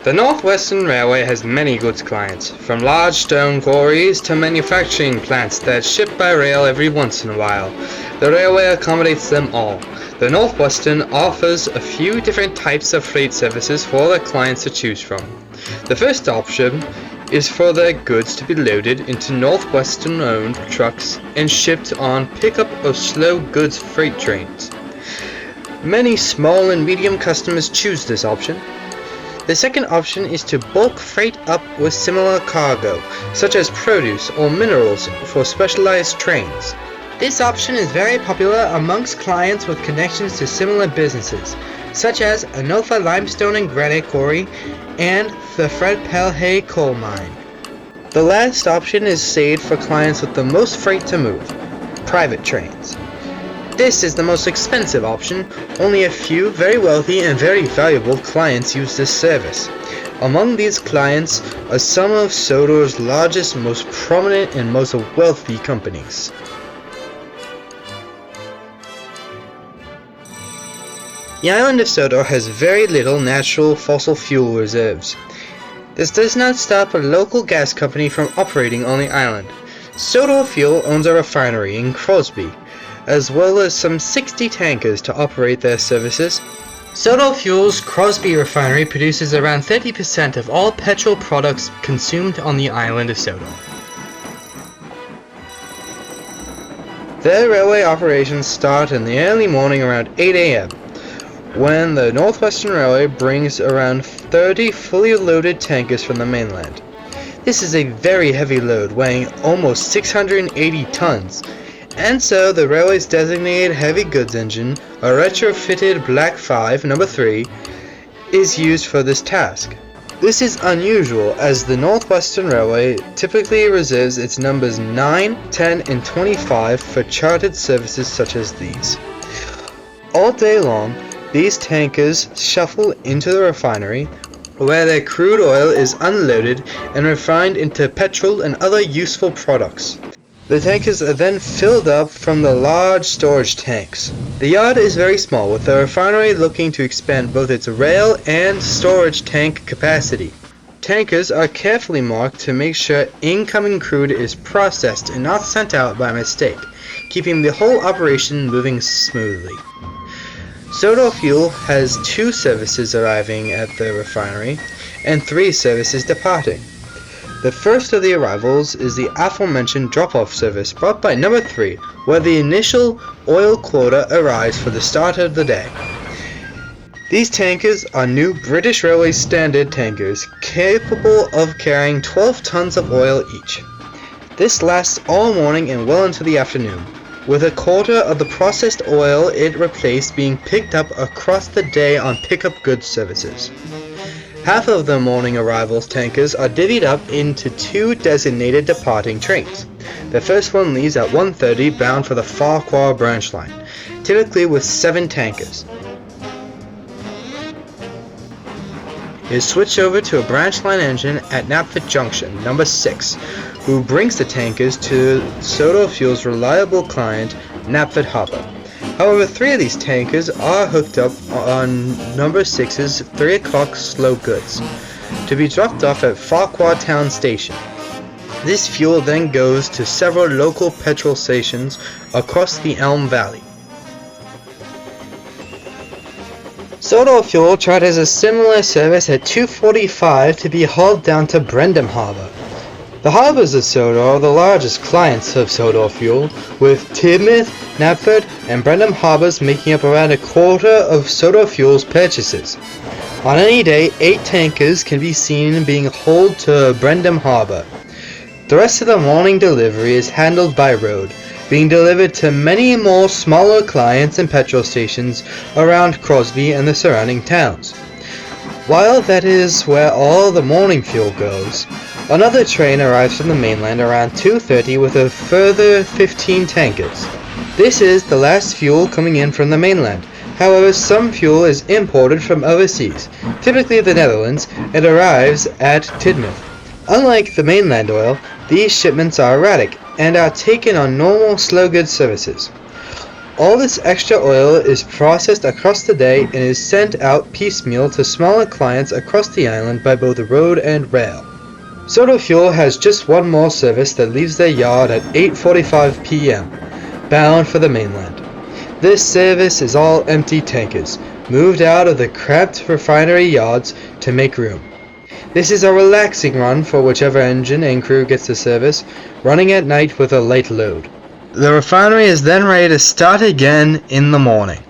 The Northwestern Railway has many goods clients, from large stone quarries to manufacturing plants that ship by rail every once in a while. The railway accommodates them all. The Northwestern offers a few different types of freight services for their clients to choose from. The first option is for their goods to be loaded into Northwestern-owned trucks and shipped on pickup or slow goods freight trains. Many small and medium customers choose this option. The second option is to bulk freight up with similar cargo, such as produce or minerals for specialized trains. This option is very popular amongst clients with connections to similar businesses, such as Anofa Limestone and Granite Quarry and the Fred Pelhay Coal Mine. The last option is saved for clients with the most freight to move, private trains. This is the most expensive option. Only a few very wealthy and very valuable clients use this service. Among these clients are some of Sodor's largest, most prominent, and most wealthy companies. The island of Sodor has very little natural fossil fuel reserves. This does not stop a local gas company from operating on the island. Sodor Fuel owns a refinery in Crosby, as well as some 60 tankers to operate their services. Sodor Fuel's Crosby refinery produces around 30% of all petrol products consumed on the island of Sodor. Their railway operations start in the early morning around 8 a.m. when the Northwestern Railway brings around 30 fully loaded tankers from the mainland. This is a very heavy load, weighing almost 680 tons, and so the railway's designated heavy goods engine, a retrofitted Black 5 No. 3, is used for this task. This is unusual, as the Northwestern Railway typically reserves its numbers 9, 10, and 25 for chartered services such as these. All day long, these tankers shuffle into the refinery, where their crude oil is unloaded and refined into petrol and other useful products. The tankers are then filled up from the large storage tanks. The yard is very small, with the refinery looking to expand both its rail and storage tank capacity. Tankers are carefully marked to make sure incoming crude is processed and not sent out by mistake, keeping the whole operation moving smoothly. Sodor Fuel has 2 services arriving at the refinery and 3 services departing. The first of the arrivals is the aforementioned drop-off service brought by number 3, where the initial oil quota arrives for the start of the day. These tankers are new British Railway Standard tankers, capable of carrying 12 tons of oil each. This lasts all morning and well into the afternoon, with a quarter of the processed oil it replaced being picked up across the day on pickup goods services. Half of the morning arrivals tankers are divvied up into 2 designated departing trains. The first one leaves at 1:30 bound for the Farqua branch line, typically with 7 tankers. It is switched over to a branch line engine at Knapford Junction, number 6, who brings the tankers to Sodor Fuel's reliable client, Knapford Harbour. However, 3 of these tankers are hooked up on number 6's 3 o'clock slow goods, to be dropped off at Farqua Town Station. This fuel then goes to several local petrol stations across the Elm Valley. Sodor Fuel charters a similar service at 2:45 to be hauled down to Brendam Harbour. The harbours of Sodor are the largest clients of Sodor Fuel, with Tidmouth, Knapford, and Brendam harbours making up around a quarter of Sodor Fuel's purchases. On any day, 8 tankers can be seen being hauled to Brendam Harbour. The rest of the morning delivery is handled by road, being delivered to many more smaller clients and petrol stations around Crosby and the surrounding towns. While that is where all the morning fuel goes, another train arrives from the mainland around 2:30 with a further 15 tankers. This is the last fuel coming in from the mainland. However, some fuel is imported from overseas, typically the Netherlands, and arrives at Tidmouth. Unlike the mainland oil, these shipments are erratic and are taken on normal slow goods services. All this extra oil is processed across the day and is sent out piecemeal to smaller clients across the island by both road and rail. Sodor Fuel has just one more service that leaves their yard at 8:45 p.m., bound for the mainland. This service is all empty tankers, moved out of the cramped refinery yards to make room. This is a relaxing run for whichever engine and crew gets the service, running at night with a light load. The refinery is then ready to start again in the morning.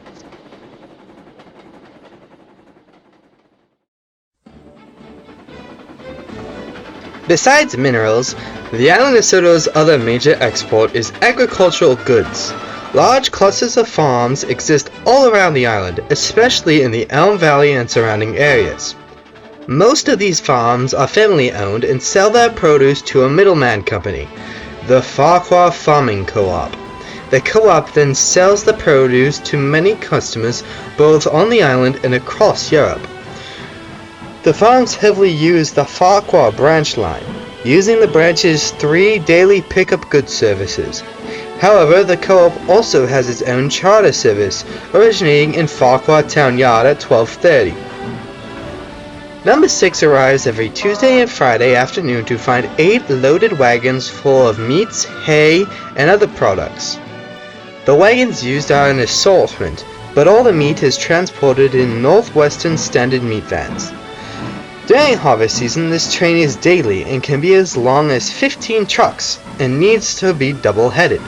Besides minerals, the island of Sodor's other major export is agricultural goods. Large clusters of farms exist all around the island, especially in the Elm Valley and surrounding areas. Most of these farms are family-owned and sell their produce to a middleman company, the Farqua Farming Co-op. The co-op then sells the produce to many customers both on the island and across Europe. The farms heavily use the Farqua branch line, using the branch's 3 daily pickup goods services. However, the co-op also has its own charter service, originating in Farqua Town Yard at 12:30. Number 6 arrives every Tuesday and Friday afternoon to find 8 loaded wagons full of meats, hay, and other products. The wagons used are an assortment, but all the meat is transported in Northwestern standard meat vans. During harvest season, this train is daily and can be as long as 15 trucks and needs to be double-headed.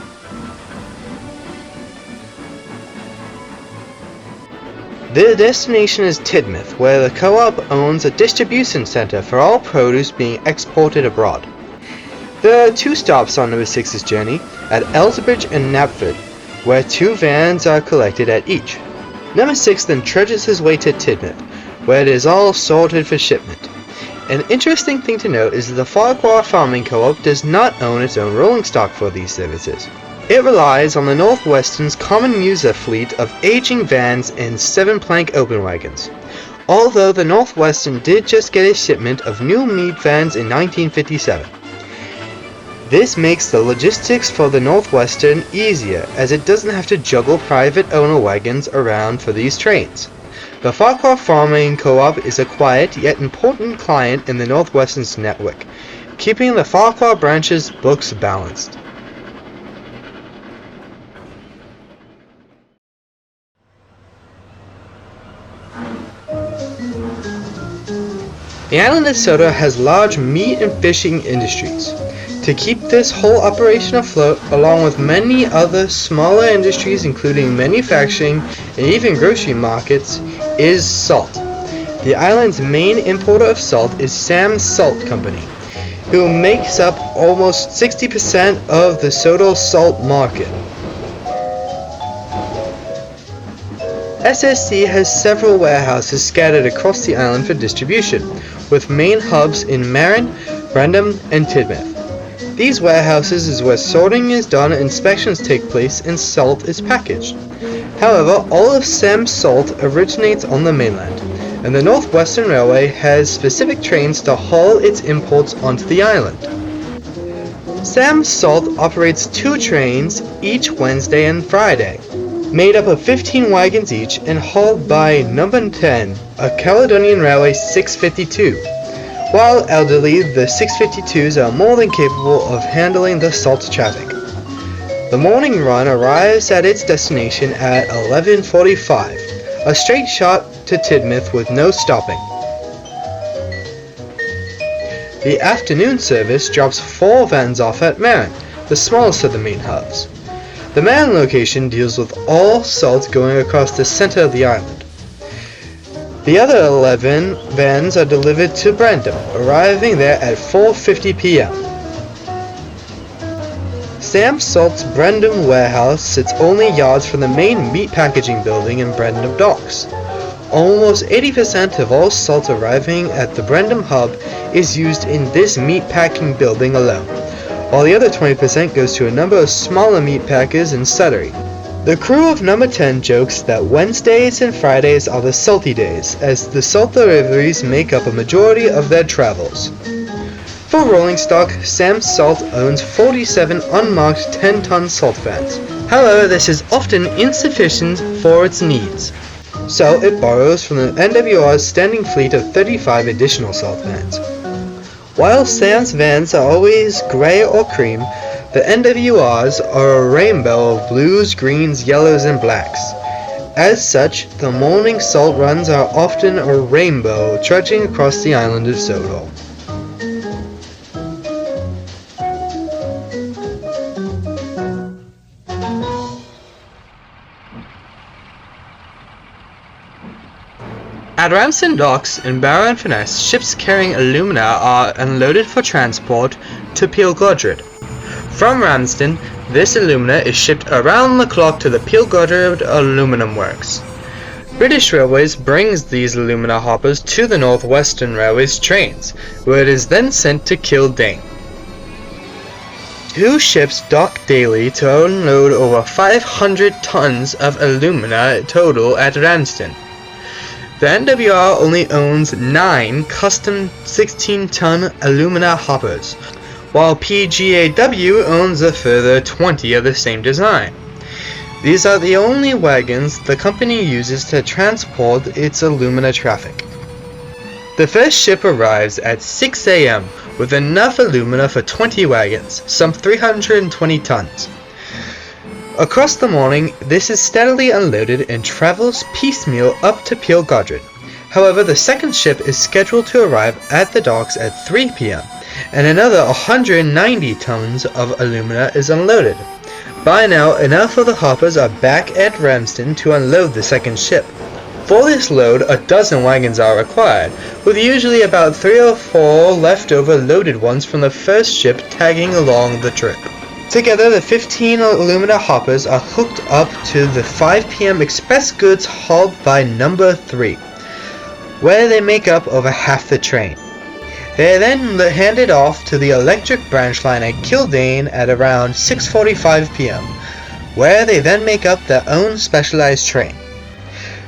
The destination is Tidmouth, where the co-op owns a distribution center for all produce being exported abroad. There are 2 stops on number 6's journey, at Elsbridge and Knapford, where 2 vans are collected at each. Number 6 then trudges his way to Tidmouth, where it is all sorted for shipment. An interesting thing to note is that the Farqua Farming Co-op does not own its own rolling stock for these services. It relies on the Northwestern's common user fleet of aging vans and 7-plank open wagons. Although the Northwestern did just get a shipment of new meat vans in 1957. This makes the logistics for the Northwestern easier, as it doesn't have to juggle private owner wagons around for these trains. The Farqua Farming Co-op is a quiet yet important client in the Northwestern's network, keeping the Farqua branch's books balanced. The island of Sodor has large meat and fishing industries. To keep this whole operation afloat, along with many other smaller industries including manufacturing and even grocery markets, is salt. The island's main importer of salt is Sam's Salt Company, who makes up almost 60% of the Sodor salt market. SSC has several warehouses scattered across the island for distribution, with main hubs in Marin, Brendam, and Tidmouth. These warehouses is where sorting is done, inspections take place, and salt is packaged. However, all of Sam's salt originates on the mainland, and the Northwestern Railway has specific trains to haul its imports onto the island. Sam's Salt operates 2 trains each Wednesday and Friday, made up of 15 wagons each and hauled by number 10, a Caledonian Railway 652. While elderly, the 652s are more than capable of handling the salt traffic. The morning run arrives at its destination at 11:45, a straight shot to Tidmouth with no stopping. The afternoon service drops 4 vans off at Marin, the smallest of the main hubs. The Marin location deals with all salt going across the center of the island. The other 11 vans are delivered to Brendam, arriving there at 4:50 p.m. Sam's Salt's Brendam warehouse sits only yards from the main meat packaging building in Brendam Docks. Almost 80% of all salt arriving at the Brendam hub is used in this meat packing building alone, while the other 20% goes to a number of smaller meat packers in Sudrian. The crew of number 10 jokes that Wednesdays and Fridays are the salty days, as the salt deliveries make up a majority of their travels. For rolling stock, Sam's Salt owns 47 unmarked 10-ton salt vans, However, this is often insufficient for its needs, so it borrows from the NWR's standing fleet of 35 additional salt vans. While Sam's vans are always grey or cream, the NWRs are a rainbow of blues, greens, yellows, and blacks. As such, the morning salt runs are often a rainbow trudging across the island of Sodor. At Ramsden docks in Barrow and Furness, ships carrying alumina are unloaded for transport to Peelgodred. From Ramsden, this alumina is shipped around the clock to the Peelgodred Aluminium Works. British Railways brings these alumina hoppers to the Northwestern Railway's trains, where it is then sent to Dane. 2 ships dock daily to unload over 500 tons of alumina total at Ramsden. The NWR only owns 9 custom 16-ton alumina hoppers, while PGAW owns a further 20 of the same design. These are the only wagons the company uses to transport its alumina traffic. The first ship arrives at 6 a.m. with enough alumina for 20 wagons, some 320 tons. Across the morning, this is steadily unloaded and travels piecemeal up to Peelgodred. However, the second ship is scheduled to arrive at the docks at 3 p.m. and another 190 tons of alumina is unloaded. By now, enough of the hoppers are back at Ramsden to unload the second ship. For this load, a dozen wagons are required, with usually about 3 or 4 leftover loaded ones from the first ship tagging along the trip. Together, the 15 alumina hoppers are hooked up to the 5 p.m. express goods hauled by number 3, where they make up over half the train. They are then handed off to the electric branch line at Kildane at around 6:45 p.m., where they then make up their own specialized train.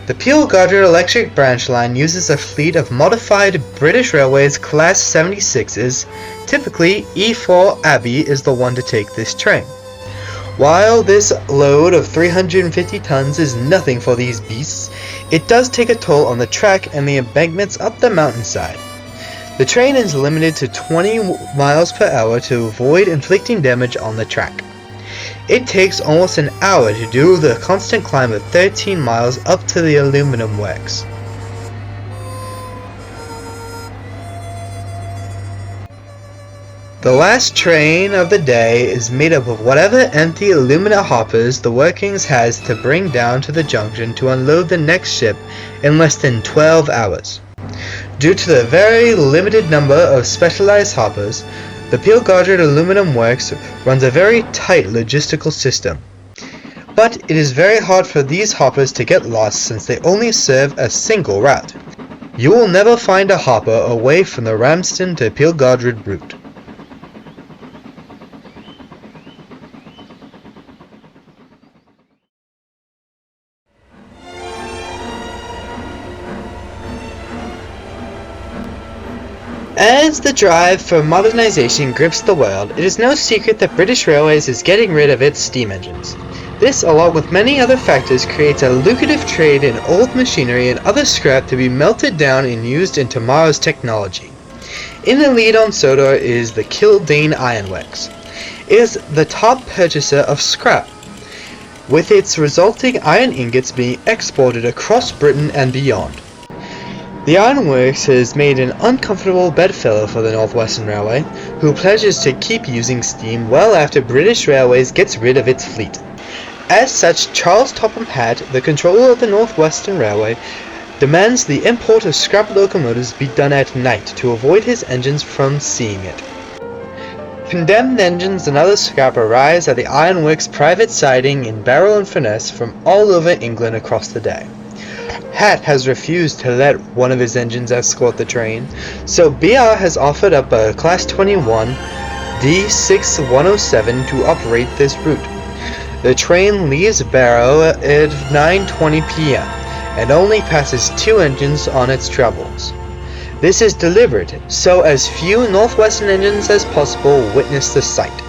The Peelgodred electric branch line uses a fleet of modified British Railways Class 76s. Typically, Ifor Abbey is the one to take this train. While this load of 350 tons is nothing for these beasts, it does take a toll on the track and the embankments up the mountainside. The train is limited to 20 miles per hour to avoid inflicting damage on the track. It takes almost an hour to do the constant climb of 13 miles up to the aluminum works. The last train of the day is made up of whatever empty alumina hoppers the workings has to bring down to the junction to unload the next ship in less than 12 hours. Due to the very limited number of specialized hoppers, the Peelgodred Aluminium Works runs a very tight logistical system. But it is very hard for these hoppers to get lost since they only serve a single route. You will never find a hopper away from the Ramsden to Peelgodred route. As the drive for modernization grips the world, it is no secret that British Railways is getting rid of its steam engines. This, along with many other factors, creates a lucrative trade in old machinery and other scrap to be melted down and used in tomorrow's technology. In the lead on Sodor is the Kildane Ironworks. It is the top purchaser of scrap, with its resulting iron ingots being exported across Britain and beyond. The Ironworks has made an uncomfortable bedfellow for the Northwestern Railway, who pledges to keep using steam well after British Railways gets rid of its fleet. As such, Charles Topham Hatt, the controller of the Northwestern Railway, demands the import of scrap locomotives be done at night to avoid his engines from seeing it. Condemned engines and other scrap arrives at the Ironworks private siding in Barrow and Furness from all over England across the day. Hatt has refused to let one of his engines escort the train, so BR has offered up a Class 21 D6107 to operate this route. The train leaves Barrow at 9:20 p.m. and only passes 2 engines on its travels. This is deliberate, so as few Northwestern engines as possible witness the sight.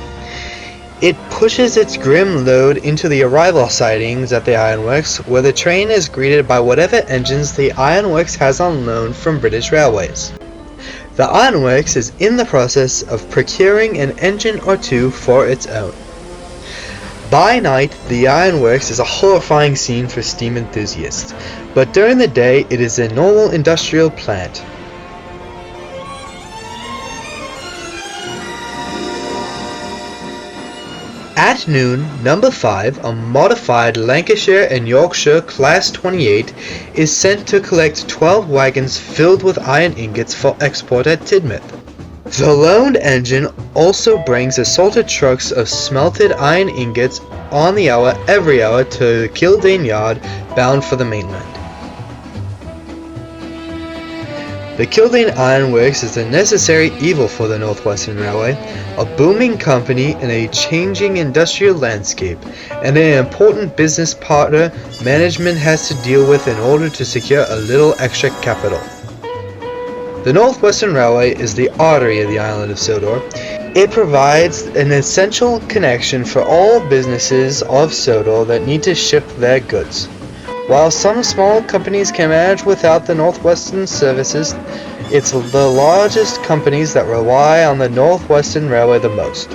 It pushes its grim load into the arrival sidings at the ironworks, where the train is greeted by whatever engines the ironworks has on loan from British Railways. The ironworks is in the process of procuring an engine or two for its own. By night, the ironworks is a horrifying scene for steam enthusiasts, but during the day it is a normal industrial plant. At noon, number 5, a modified Lancashire and Yorkshire Class 28, is sent to collect 12 wagons filled with iron ingots for export at Tidmouth. The loaned engine also assaulted assorted trucks of smelted iron ingots on the hour every hour to Kildane Yard, bound for the mainland. The Kildane Iron Works is a necessary evil for the Northwestern Railway, a booming company in a changing industrial landscape, and an important business partner management has to deal with in order to secure a little extra capital. The Northwestern Railway is the artery of the island of Sodor. It provides an essential connection for all businesses of Sodor that need to ship their goods. While some small companies can manage without the Northwestern services, it's the largest companies that rely on the Northwestern Railway the most.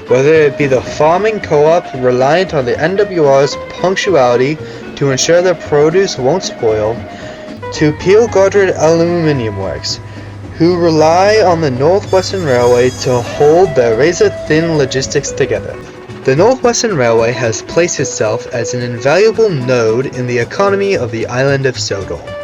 Whether it be the farming co-op reliant on the NWR's punctuality to ensure their produce won't spoil, to Peel Godred Aluminium Works, who rely on the Northwestern Railway to hold their razor-thin logistics together. The Northwestern Railway has placed itself as an invaluable node in the economy of the island of Sodor.